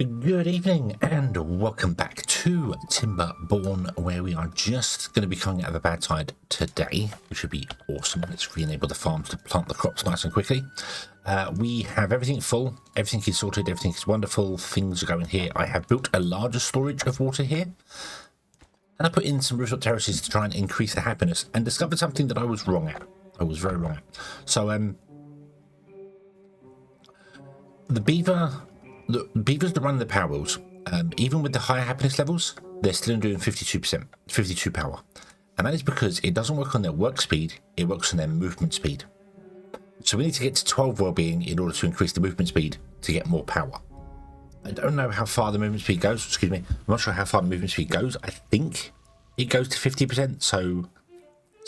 Good evening and welcome back to Timberborn, where we are just going to be coming out of a bad tide today, which would be awesome. Let's re-enable the farms to plant the crops nice and quickly. We have everything full, everything is sorted, everything is wonderful, things are going here. I have built a larger storage of water here, and I put in some rooftop terraces to try and increase the happiness, and discovered something that I was wrong at. I was very wrong at. So, the beavers that run the power wheels, even with the higher happiness levels, they're still doing 52%, 52 power. And that is because it doesn't work on their work speed, it works on their movement speed. So we need to get to 12 well-being in order to increase the movement speed to get more power. I don't know how far the movement speed goes, excuse me, I'm not sure how far the movement speed goes. I think it goes to 50%, so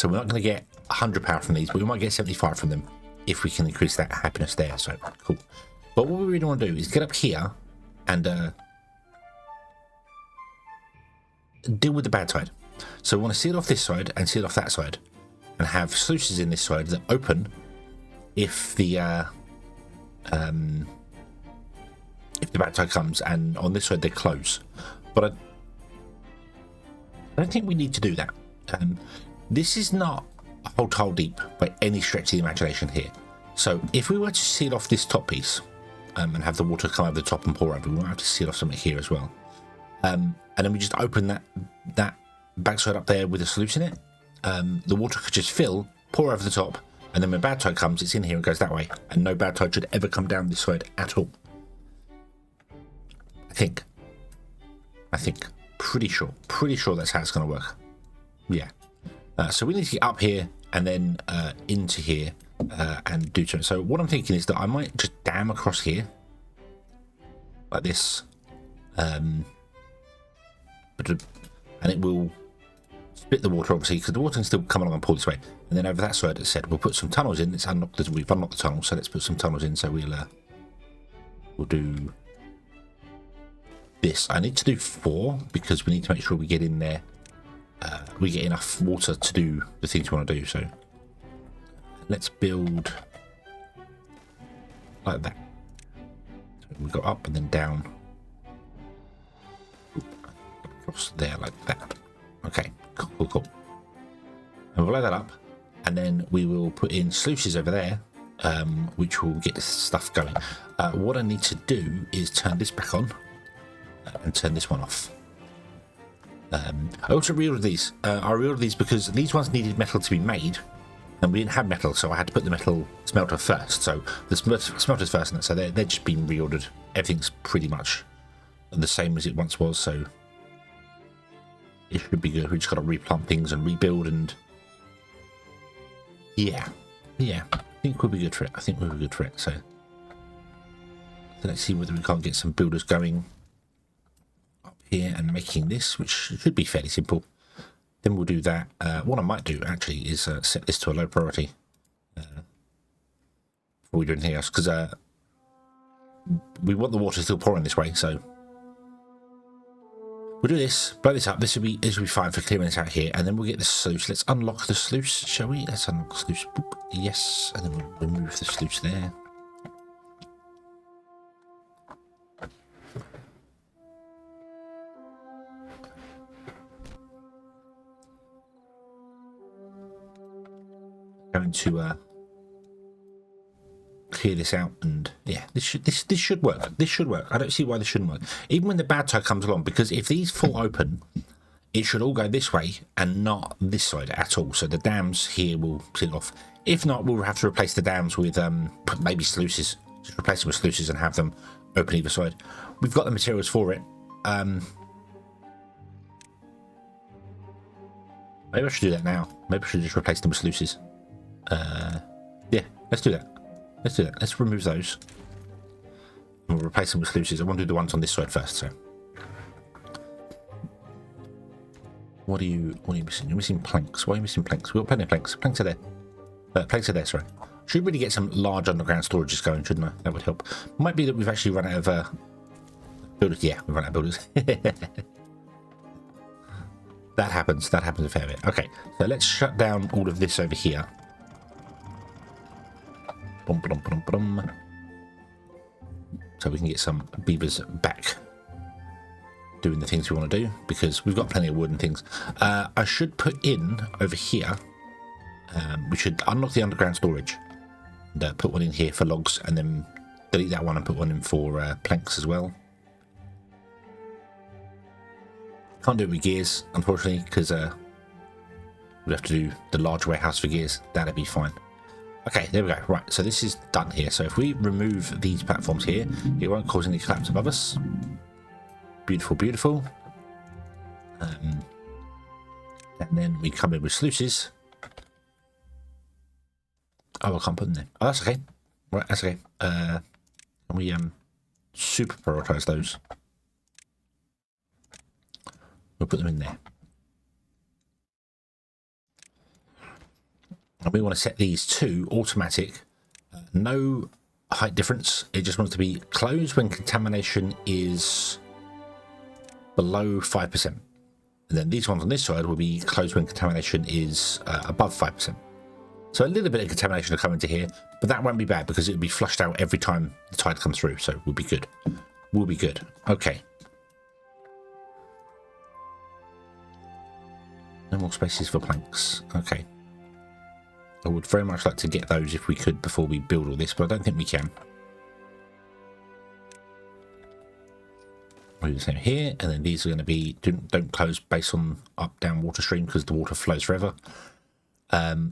we're not going to get 100 power from these, but we might get 75 from them if we can increase that happiness there, so cool. But what we really want to do is get up here and deal with the bad tide. So we want to seal off this side and seal off that side, and have sluices in this side that open if the bad tide comes, and on this side they close. But I don't think we need to do that. This is not a whole tile deep by any stretch of the imagination here. So if we were to seal off this top piece, and have the water come over the top and pour over, we might have to seal off something here as well. And then we just open that backside up there with a sluice in it. The water could just fill, pour over the top, and then when bad tide comes, it's in here and goes that way, and no bad tide should ever come down this side at all. I think. Pretty sure that's how it's going to work. Yeah. So we need to get up here and then into here. And do something. So what I'm thinking is that I might just dam across here like this, and it will split the water, obviously, because the water can still come along and pull this way. And then over that side, as I said, we'll put some tunnels in. We've unlocked the tunnel, so let's put some tunnels in. So we'll do this. I need to do 4 because we need to make sure we get in there. We get enough water to do the things we want to do. So let's build like that. So we go up and then down, across there like that. Okay, cool. And we'll load that up, and then we will put in sluices over there, which will get this stuff going. What I need to do is turn this back on and turn this one off. I also reordered these. I reordered these because these ones needed metal to be made, and we didn't have metal, so I had to put the metal smelter first. So the smelter's first, so they're just being reordered. Everything's pretty much the same as it once was, so it should be good. We just got to replant things and rebuild, and yeah, I think we'll be good for it. So let's see whether we can't get some builders going up here and making this, which should be fairly simple. Then we'll do that. What I might do actually is set this to a low priority before we do anything else, because we want the water still pouring this way. So we'll do this, blow this up. This will be fine for clearing this out here, and then we'll get the sluice. Let's unlock the sluice, shall we? Let's unlock the sluice. Boop. Yes, and then we'll remove the sluice there. Going to clear this out, and yeah, this should work. This should work. I don't see why this shouldn't work. Even when the bad tide comes along, because if these fall open, it should all go this way and not this side at all. So the dams here will seal off. If not, we'll have to replace the dams with maybe sluices. Just replace them with sluices and have them open either side. We've got the materials for it. Maybe I should do that now. Maybe I should just replace them with sluices. Yeah, let's do that. Let's remove those, and we'll replace them with sluices. I want to do the ones on this side first. So what are you missing? You're missing planks. Why are you missing planks? We've got plenty of planks. Planks are there. Sorry. Should really get some large underground storages going, shouldn't I? That would help. Might be that we've actually run out of builders. Yeah, we've run out of builders. That happens a fair bit. Okay, so let's shut down all of this over here. so we can get some beavers back doing the things we want to do, because we've got plenty of wood and things. I should put in over here, we should unlock the underground storage and put one in here for logs, and then delete that one and put one in for planks as well. Can't do it with gears, unfortunately, because we'd have to do the large warehouse for gears. That'd be fine. Okay, there we go. Right, so this is done here. So if we remove these platforms here, it won't cause any collapse above us. Beautiful, beautiful. And then we come in with sluices. Oh, I can't put them there. Oh, that's okay. Right, that's okay. Can we super prioritize those? We'll put them in there. And we want to set these to automatic. No height difference. It just wants to be closed when contamination is below 5%. And then these ones on this side will be closed when contamination is above 5%. So a little bit of contamination will come into here, but that won't be bad because it'll be flushed out every time the tide comes through. So we'll be good. We'll be good. Okay. No more spaces for planks. Okay. I would very much like to get those if we could before we build all this, but I don't think we can. We'll do the same here, and then these are going to be don't close based on up-down water stream because the water flows forever.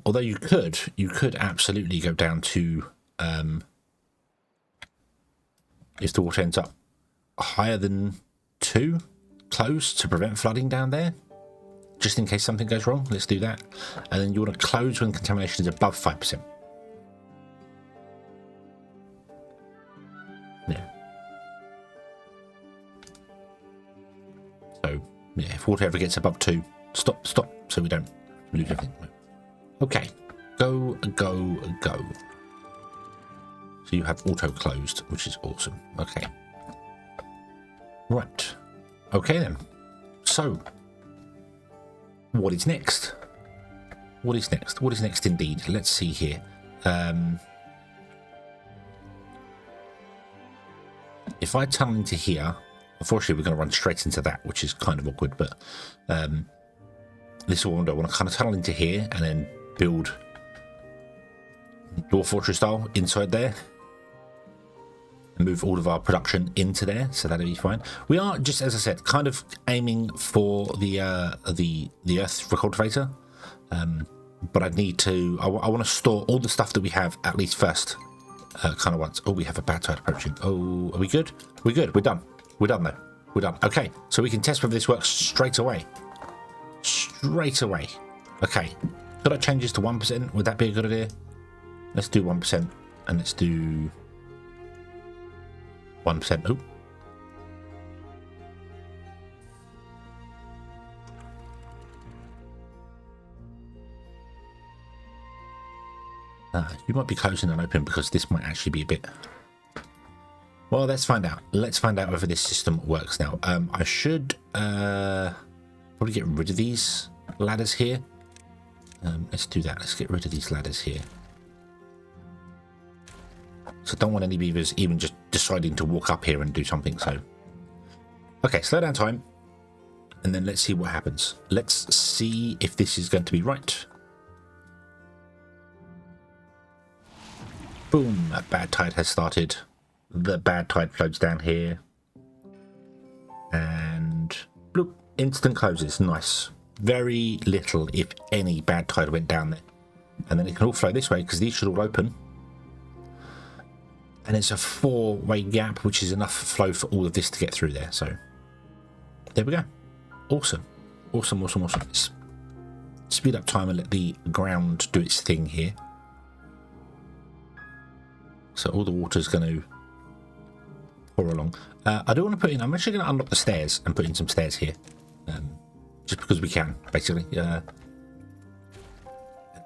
Although you could absolutely go down to if the water ends up higher than 2, close to prevent flooding down there. Just in case something goes wrong, let's do that. And then you want to close when contamination is above 5%. Yeah. So, yeah, if water ever gets above 2, stop, so we don't lose everything. Okay, go. So you have auto closed, which is awesome. Okay. Right. Okay then. So, what is next? What is next? What is next indeed? Let's see here. If I tunnel into here, unfortunately we're going to run straight into that, which is kind of awkward, but this is what I want to kind of tunnel into here and then build Dwarf Fortress style inside there and move all of our production into there, so that'll be fine. We are, just as I said, kind of aiming for the earth for cultivator, but I need to. I want to store all the stuff that we have at least first, kind of once. Oh, we have a bad tide approaching. Oh, are we good? We're good. We're done. We're done though. We're done. Okay, so we can test whether this works straight away. Straight away. Okay. Could I change this to 1%? Would that be a good idea? Let's do 1%, and let's do 1%. Oh. You might be closing and open because this might actually be a bit... Well, let's find out. Let's find out whether this system works now. I should probably get rid of these ladders here. Let's do that. Let's get rid of these ladders here. So I don't want any beavers even just deciding to walk up here and do something. So, okay, slow down time. And then let's see what happens. Let's see if this is going to be right. Boom, a bad tide has started. The bad tide floats down here. And bloop, instant closes. Nice. Very little, if any, bad tide went down there. And then it can all flow this way because these should all open. And it's a 4-way gap, which is enough flow for all of this to get through there. So there we go. Awesome. Awesome, awesome, awesome. Let's speed up time and let the ground do its thing here. So all the water's going to pour along. I do want to put in, I'm actually going to unlock the stairs and put in some stairs here. Just because we can, basically.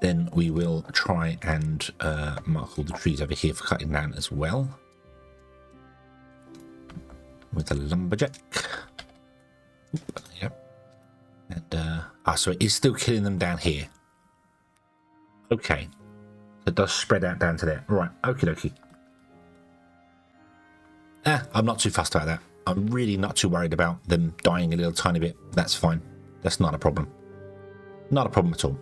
Then we will try and mark all the trees over here for cutting down as well. With a lumberjack. Yep. And, so it is still killing them down here. Okay. It does spread out down to there. Right, okie dokie. I'm not too fussed about that. I'm really not too worried about them dying a little tiny bit. That's fine. That's not a problem. Not a problem at all.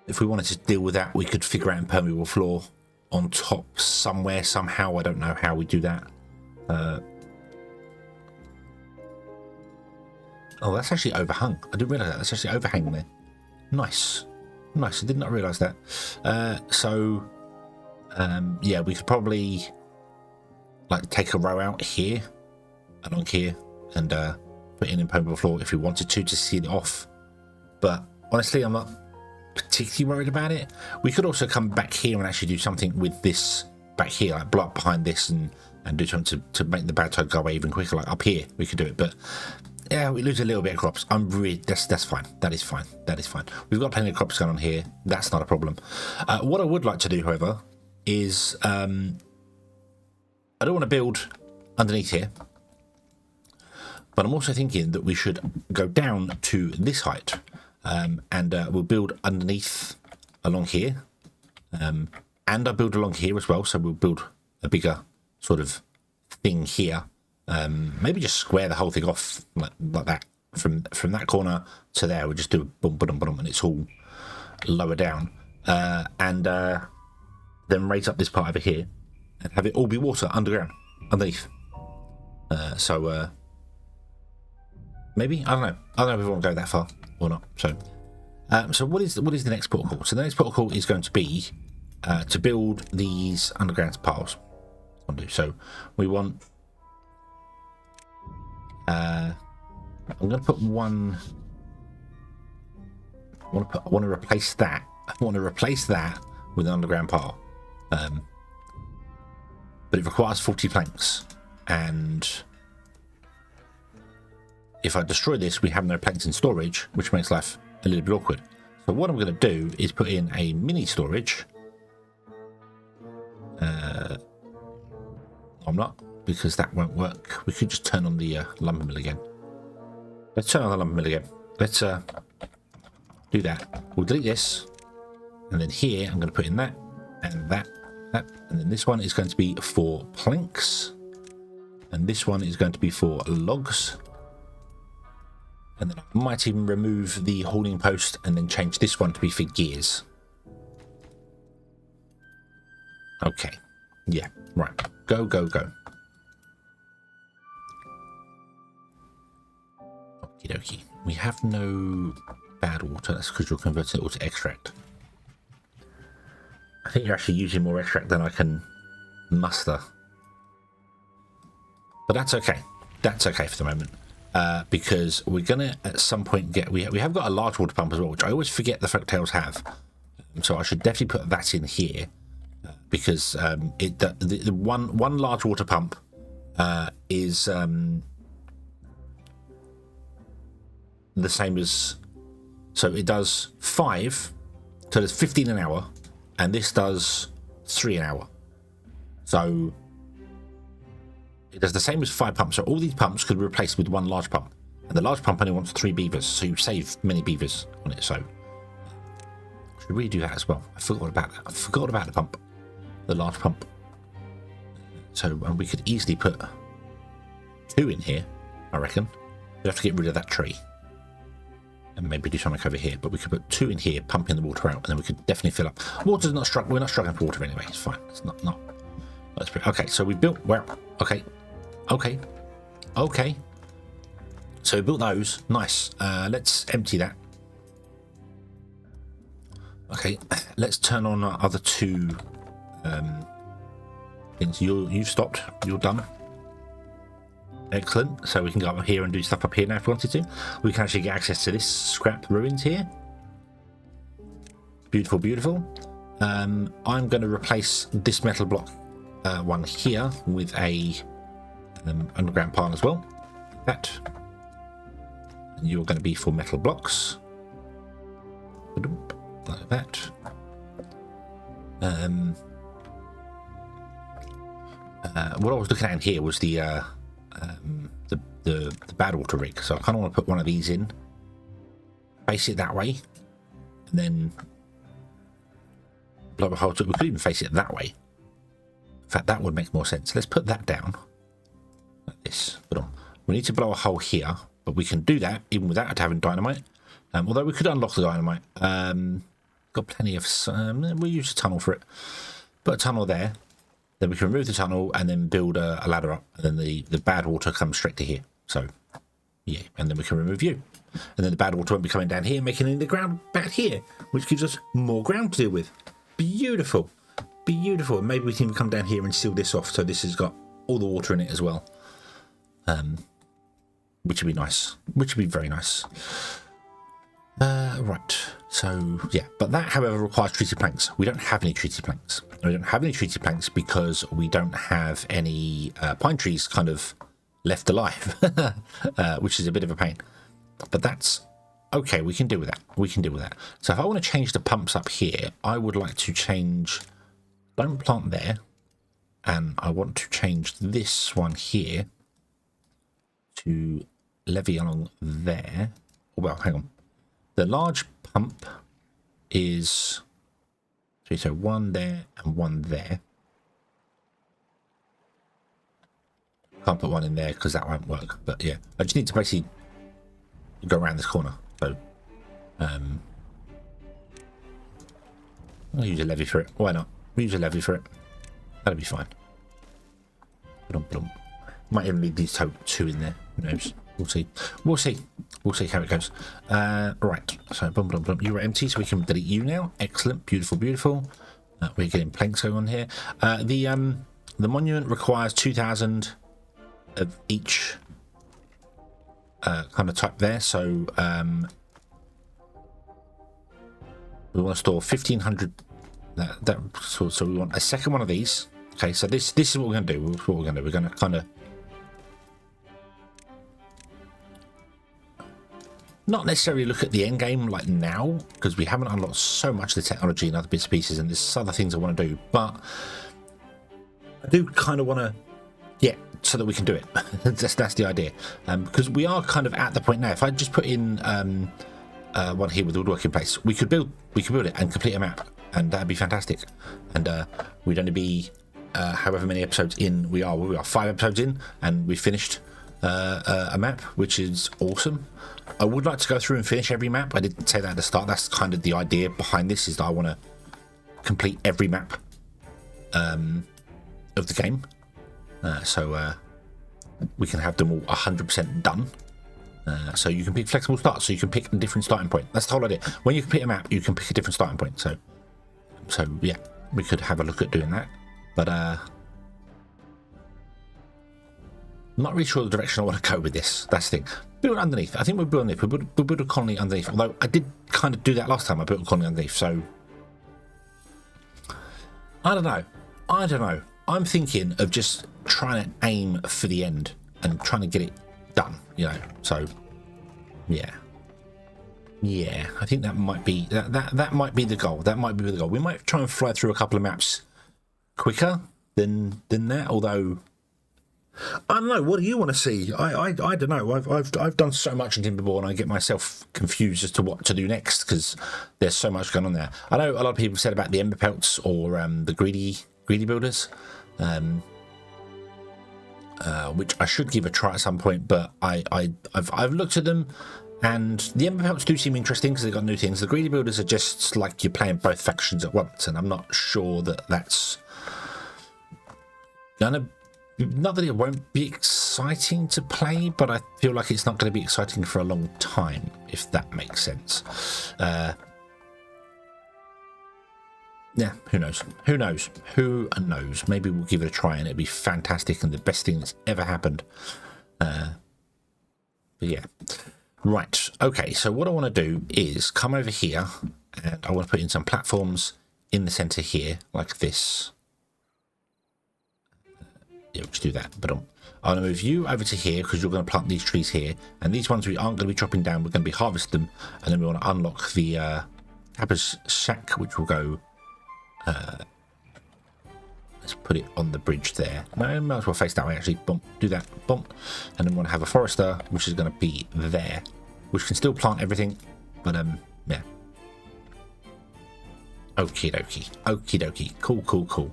If we wanted to deal with that, we could figure out impermeable floor on top somewhere, somehow. I don't know how we do that. Oh, that's actually overhung. I didn't realise that. That's actually overhanging there. Nice. Nice. I did not realise that. Yeah, we could probably like take a row out here, along here, and put in impermeable floor if we wanted to seal it off. But honestly, I'm not particularly worried about it. We could also come back here and actually do something with this back here, like block behind this and do something to make the bad tide go away even quicker. Like up here, we could do it, but yeah, we lose a little bit of crops. That's fine. That is fine. That is fine. We've got plenty of crops going on here. That's not a problem. What I would like to do, however, is I don't want to build underneath here, but I'm also thinking that we should go down to this height, and we'll build underneath along here, and I build along here as well. So we'll build a bigger sort of thing here. Maybe just square the whole thing off like that from that corner to there. We'll just do a boom, boom, boom, and it's all lower down, and then raise up this part over here and have it all be water underground underneath. Maybe I don't know if we want to go that far or not. So what is the next protocol? So the next protocol is going to be to build these underground piles. So we want. I'm going to put one. I want to replace that. I want to replace that with an underground pile. But it requires 40 planks, and if I destroy this, we have no planks in storage, which makes life a little bit awkward. So what I'm going to do is put in a mini storage. I'm not, because that won't work. We could just turn on the lumber mill again. Let's turn on the lumber mill again. Let's do that. We'll delete this, and then here I'm going to put in that and that, and then this one is going to be for planks, and this one is going to be for logs, and then I might even remove the hauling post and then change this one to be for gears. Okay, yeah, right, go. Okie dokie. We have no bad water. That's because you're converting it all to extract. I think you're actually using more extract than I can muster. But that's okay. That's okay for the moment. Because we're going to, at some point, we have got a large water pump as well, which I always forget the folktales have. So I should definitely put that in here. Because the one large water pump is the same as, so it does 5, so there's 15 an hour, and this does 3 an hour. So it does the same as 5 pumps. So all these pumps could be replaced with one large pump, and the large pump only wants 3 beavers, so you save many beavers on it. So I should redo that as well. I forgot about that. I forgot about the pump, the large pump. So, and we could easily put 2 in here, I reckon. We'd have to get rid of that tree and maybe do something over here, but we could put 2 in here, pumping the water out, and then we could definitely fill up. Water's not struggling. We're not struggling for water anyway. It's fine. It's not. That's pretty, okay. So we built. Well, okay. So we built those. Nice. Let's empty that. Okay. Let's turn on our other 2 things. You've stopped. You're done. Excellent. So we can go up here and do stuff up here now if we wanted to. We can actually get access to this scrap ruins here. Beautiful, beautiful. I'm going to replace this metal block one here with a underground pile as well. That. And you're going to be for metal blocks. Like that. What I was looking at in here was the bad water rig, so I kind of want to put one of these in, face it that way, and then blow a hole to it. We could even face it that way, In fact, that would make more sense. Let's put that down like this. Hold on. We need to blow a hole here, but we can do that even without having dynamite. Although we could unlock the dynamite. Got plenty of... we'll use a tunnel for it. Put a tunnel there. Then we can remove the tunnel and then build a ladder up. And then the bad water comes straight to here. So, yeah. And then we can remove you. And then the bad water won't be coming down here, making it in the ground back here, which gives us more ground to deal with. Beautiful. Beautiful. Maybe we can come down here and seal this off so this has got all the water in it as well. Which would be nice. Which would be very nice. Right. So, yeah. But that, however, requires treated planks. We don't have any treated planks. We don't have any treated planks because we don't have any pine trees kind of left alive, which is a bit of a pain. But that's okay. We can deal with that. We can deal with that. So if I want to change the pumps up here, I would like to change... Don't plant there. And I want to change this one here to levy along there. Well, hang on. The large pump is... So one there and one there. Can't put one in there because that won't work. But yeah, I just need to basically go around this corner. So I'll use a levy for it. Why not? We'll use a levy for it. That'll be fine. Might even leave these two in there. Who knows? We'll see. We'll see. We'll see how it goes. Right. So you were empty, so we can delete you now. Excellent. Beautiful. Beautiful. We're getting planks going on here. The monument requires 2,000 of each kind of type there. So we want to store 1,500. So we want a second one of these. Okay, so this is what we're going to do. We're going to kind of not necessarily look at the end game like now, because we haven't unlocked so much of the technology and other bits and pieces, and there's other things I want to do. But I do kind of want to, yeah, so that we can do it. that's the idea. Because we are kind of at the point now. If I just put in one here with the woodwork in place, we could build it and complete a map. And that'd be fantastic. And we'd only be however many episodes in we are 5 episodes in, and we finished a map, which is awesome. I would like to go through and finish every map. I didn't say that at the start. That's kind of the idea behind this, is that I want to complete every map of the game, so we can have them all 100% done. So you can pick flexible starts, so you can pick a different starting point. That's the whole idea. When you complete a map, you can pick a different starting point. So yeah, we could have a look at doing that. But not really sure the direction I want to go with this. That's the thing. Build underneath. I think we'll build underneath. We'll build a colony underneath. Although I did kind of do that last time. I built a colony underneath. So I don't know. I'm thinking of just trying to aim for the end and trying to get it done. You know. So yeah. I think that might be that might be the goal. That might be the goal. We might try and fly through a couple of maps quicker than that. Although I don't know. What do you want to see? I don't know. I've done so much in Timberborn, I get myself confused as to what to do next because there's so much going on there. I know a lot of people said about the ember pelts or the greedy builders, which I should give a try at some point. But I've looked at them, and the ember pelts do seem interesting because they've got new things. The greedy builders are just like you're playing both factions at once, and I'm not sure that that's gonna. Not that it won't be exciting to play, but I feel like it's not going to be exciting for a long time, if that makes sense. Yeah, who knows? Who knows? Maybe we'll give it a try and it'll be fantastic and the best thing that's ever happened. But yeah. Right. Okay, so what I want to do is come over here and I want to put in some platforms in the center here, like this. Yeah, we'll just do that. But I'm going to move you over to here because you're going to plant these trees here. And these ones we aren't going to be chopping down. We're going to be harvesting them. And then we want to unlock the Cabba's shack, which will go... let's put it on the bridge there. No, might as well face that way, actually. Bump, do that. Bump. And then we want to have a forester, which is going to be there. Which can still plant everything. But, yeah. Okie dokie. Okie dokie. Cool.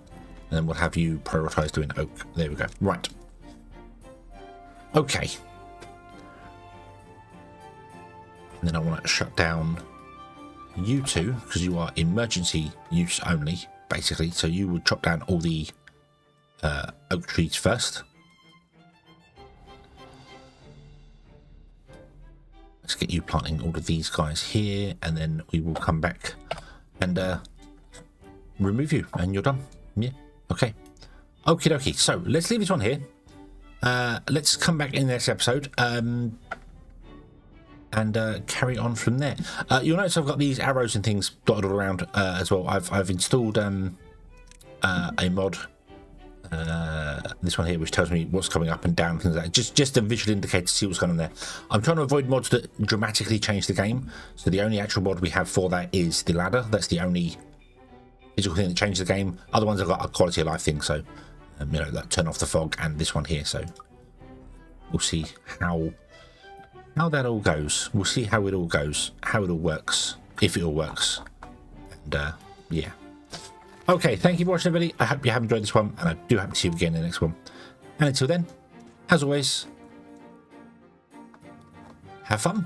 and then we'll have you prioritize doing oak. There we go. Right. Okay. And then I want to shut down you two because you are emergency use only, basically. So you would chop down all the oak trees first. Let's get you planting all of these guys here, and then we will come back and remove you, and you're done. Yeah. Okay. Okie dokie. So let's leave this one here. Let's come back in the next episode and carry on from there. You'll notice I've got these arrows and things dotted all around as well. I've installed a mod, this one here, which tells me what's coming up and down, things like that. Just a visual indicator to see what's going on there. I'm trying to avoid mods that dramatically change the game, so the only actual mod we have for that is the ladder. That's the only physical thing that changes the game. Other ones have got a quality of life thing, so you know, like turn off the fog, and this one here. So we'll see how that all goes. We'll see how it all goes, how it all works, if it all works. And yeah. Okay, thank you for watching, everybody. I hope you have enjoyed this one, and I do hope to see you again in the next one. And until then, as always, have fun.